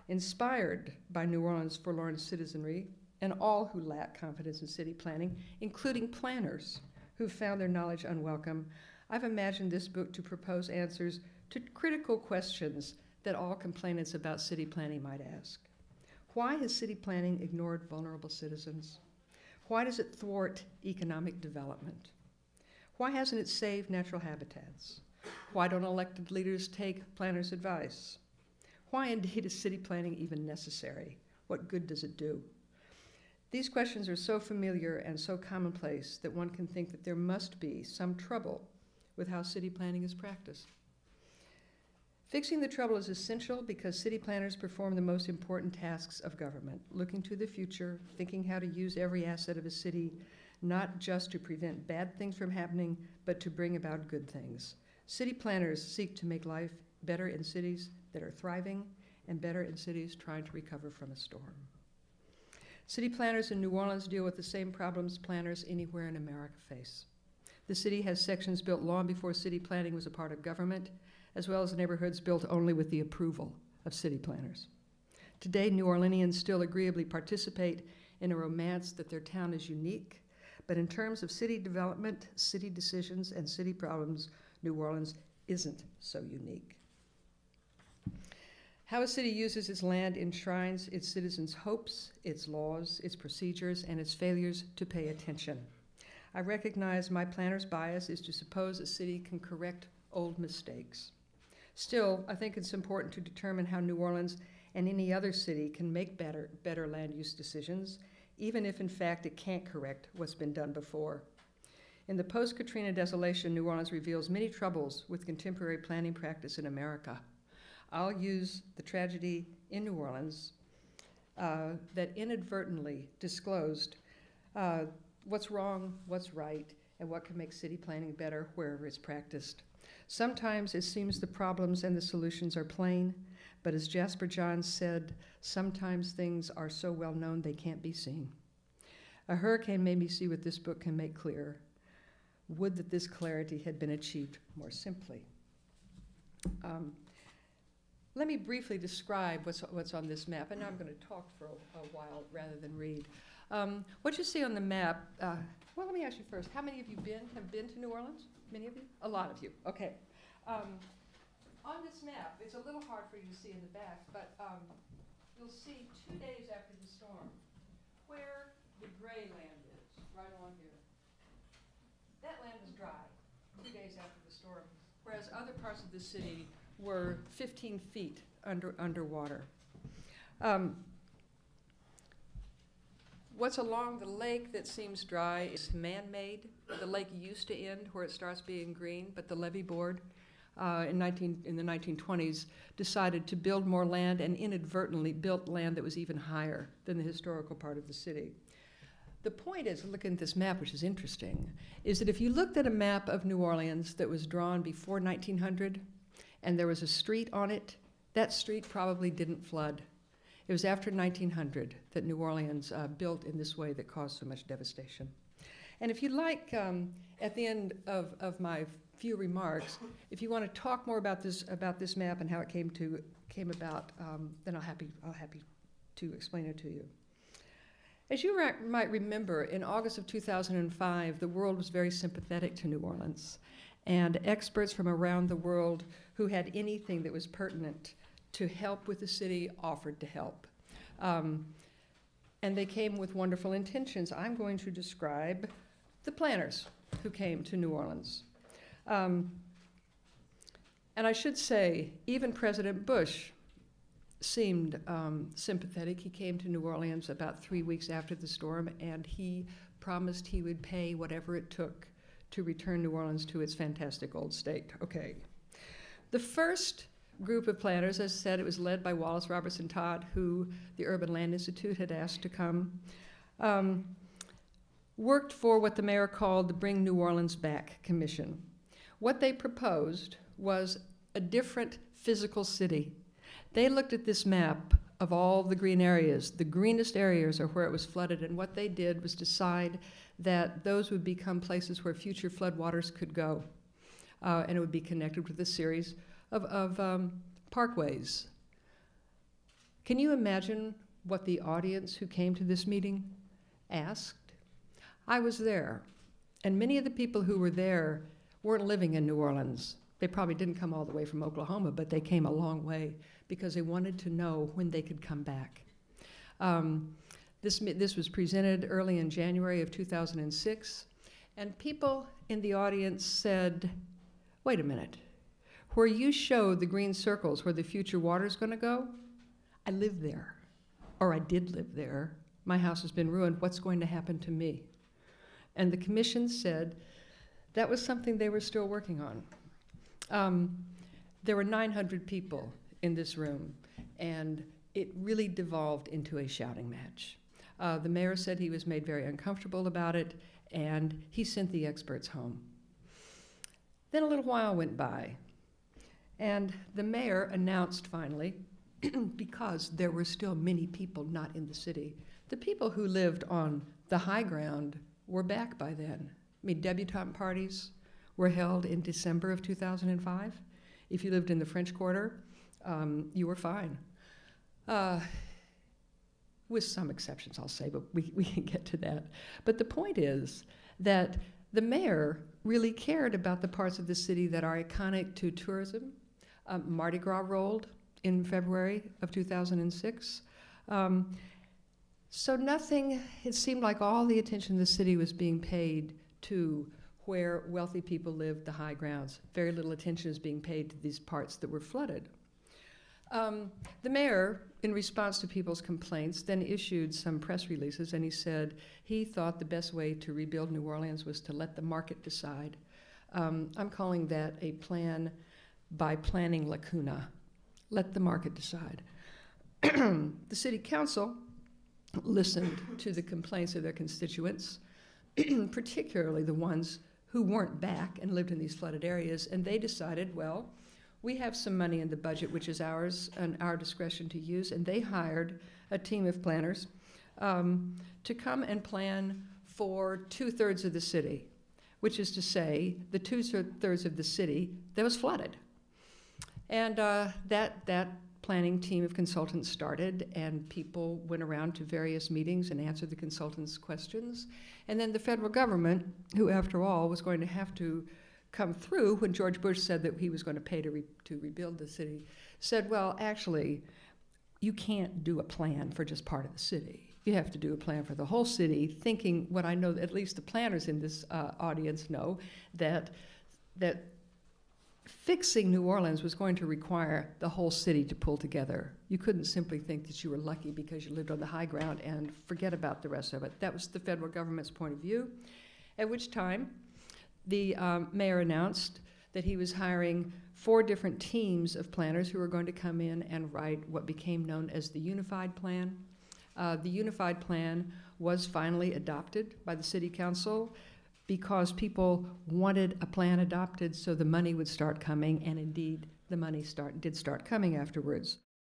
inspired by New Orleans' forlorn citizenry and all who lack confidence in city planning, including planners who found their knowledge unwelcome, I've imagined this book to propose answers to critical questions that all complainants about city planning might ask. Why has city planning ignored vulnerable citizens? Why does it thwart economic development? Why hasn't it saved natural habitats? Why don't elected leaders take planners' advice? Why indeed is city planning even necessary? What good does it do? These questions are so familiar and so commonplace that one can think that there must be some trouble with how city planning is practiced. Fixing the trouble is essential because city planners perform the most important tasks of government, looking to the future, thinking how to use every asset of a city, not just to prevent bad things from happening, but to bring about good things. City planners seek to make life better in cities that are thriving and better in cities trying to recover from a storm. City planners in New Orleans deal with the same problems planners anywhere in America face. The city has sections built long before city planning was a part of government, as well as neighborhoods built only with the approval of city planners. Today, New Orleanians still agreeably participate in a romance that their town is unique, but in terms of city development, city decisions, and city problems, New Orleans isn't so unique. How a city uses its land enshrines its citizens' hopes, its laws, its procedures, and its failures to pay attention. I recognize my planner's bias is to suppose a city can correct old mistakes. Still, I think it's important to determine how New Orleans and any other city can make better land use decisions, even if in fact it can't correct what's been done before. In the post-Katrina desolation, New Orleans reveals many troubles with contemporary planning practice in America. I'll use the tragedy in New Orleans that inadvertently disclosed what's wrong, what's right, and what can make city planning better wherever it's practiced. Sometimes it seems the problems and the solutions are plain, but as Jasper Johns said, sometimes things are so well known they can't be seen. A hurricane made me see what this book can make clear. Would that this clarity had been achieved more simply. Let me briefly describe what's on this map, and now I'm going to talk for a while rather than read. What you see on the map, well, let me ask you first, how many of you have been to New Orleans? Many of you? A lot of you, okay. On this map, it's a little hard for you to see in the back, but you'll see 2 days after the storm where the gray land is, right along here. That land was dry 2 days after the storm, whereas other parts of the city were 15 feet underwater. What's along the lake that seems dry is man-made. The lake used to end where it starts being green, but the levee board in the 1920s decided to build more land and inadvertently built land that was even higher than the historical part of the city. The point is, looking at this map, which is interesting, is that if you looked at a map of New Orleans that was drawn before 1900 and there was a street on it, that street probably didn't flood. It was after 1900 that New Orleans built in this way that caused so much devastation. And if you'd like, at the end of my few remarks, if you want to talk more about this map and how it came about, then I'll happy to explain it to you. As you might remember, in August of 2005, the world was very sympathetic to New Orleans, and experts from around the world who had anything that was pertinent to help with the city offered to help. And they came with wonderful intentions. I'm going to describe the planners who came to New Orleans. And I should say, even President Bush seemed sympathetic. He came to New Orleans about 3 weeks after the storm, and he promised he would pay whatever it took to return New Orleans to its fantastic old state. Okay. The first group of planners, as I said, it was led by Wallace Robertson Todd, who the Urban Land Institute had asked to come, worked for what the mayor called the Bring New Orleans Back Commission. What they proposed was a different physical city. They looked at this map of all the green areas. The greenest areas are where it was flooded, and what they did was decide that those would become places where future floodwaters could go, and it would be connected with a series of parkways. Can you imagine what the audience who came to this meeting asked? I was there, and many of the people who were there weren't living in New Orleans. They probably didn't come all the way from Oklahoma, but they came a long way because they wanted to know when they could come back. This was presented early in January of 2006, and people in the audience said, wait a minute, where you showed the green circles where the future water's gonna go, I live there, or I did live there. My house has been ruined, what's going to happen to me? And the commission said that was something they were still working on. There were 900 people in this room, and it really devolved into a shouting match. The mayor said he was made very uncomfortable about it, and he sent the experts home. Then a little while went by, and the mayor announced finally, because there were still many people not in the city, the people who lived on the high ground were back by then. I mean, debutante parties were held in December of 2005. If you lived in the French Quarter, you were fine. With some exceptions, I'll say, but we can get to that. But the point is that the mayor really cared about the parts of the city that are iconic to tourism. Mardi Gras rolled in February of 2006. So nothing, it seemed like all the attention in the city was being paid to where wealthy people lived, the high grounds. Very little attention is being paid to these parts that were flooded. The mayor, in response to people's complaints, then issued some press releases, and he said he thought the best way to rebuild New Orleans was to let the market decide. I'm calling that a plan by planning lacuna. Let the market decide. The city council listened to the complaints of their constituents, particularly the ones who weren't back and lived in these flooded areas, and they decided, well, we have some money in the budget, which is ours and our discretion to use, and they hired a team of planners to come and plan for 2/3 of the city, which is to say the 2/3 of the city that was flooded. And that planning team of consultants started, and people went around to various meetings and answered the consultants' questions. And then the federal government, who after all was going to have to come through when George Bush said that he was going to pay to rebuild the city, said, well, actually, you can't do a plan for just part of the city. You have to do a plan for the whole city, thinking what I know, at least the planners in this audience know, that fixing New Orleans was going to require the whole city to pull together. You couldn't simply think that you were lucky because you lived on the high ground and forget about the rest of it. That was the federal government's point of view, at which time the mayor announced that he was hiring 4 different teams of planners who were going to come in and write what became known as the Unified Plan. The Unified Plan was finally adopted by the City Council because people wanted a plan adopted so the money would start coming, and indeed the money did start coming afterwards.